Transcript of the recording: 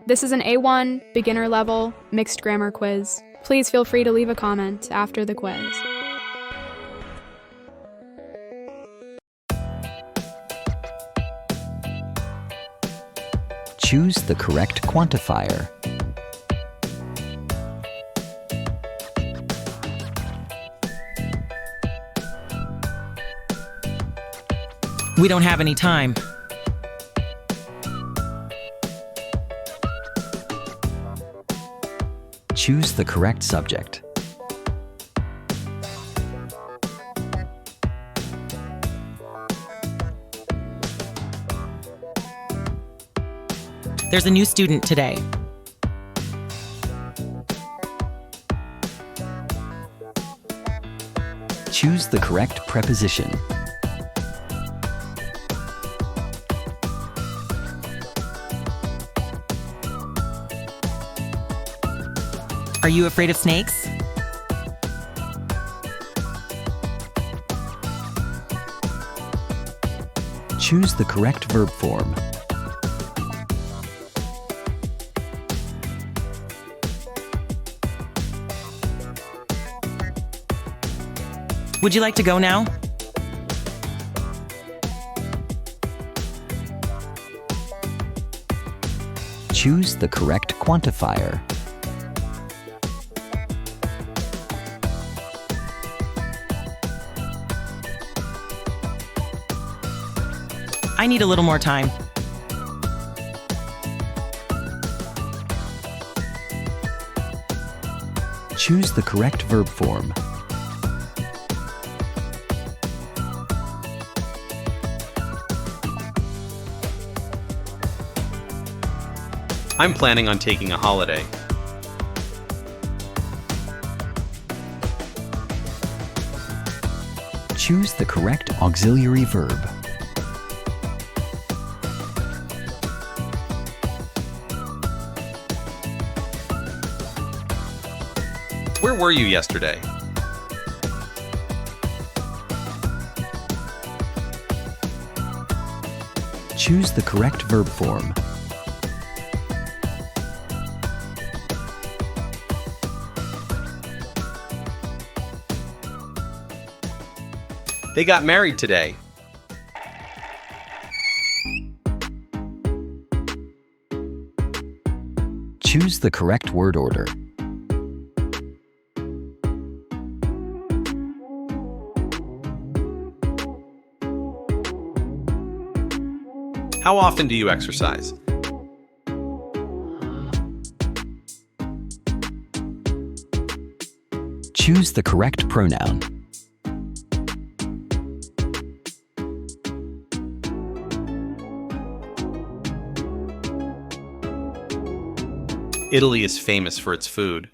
This is an A1, beginner level, mixed grammar quiz. Please feel free to leave a comment after the quiz. Choose the correct quantifier. We don't have any time. Choose the correct subject. There's a new student today. Choose the correct preposition. Are you afraid of snakes? Choose the correct verb form. Would you like to go now? Choose the correct quantifier. I need a little more time. Choose the correct verb form. I'm planning on taking a holiday. Choose the correct auxiliary verb. Where were you yesterday? Choose the correct verb form. They got married today. Choose the correct word order. How often do you exercise? Choose the correct pronoun. Italy is famous for its food.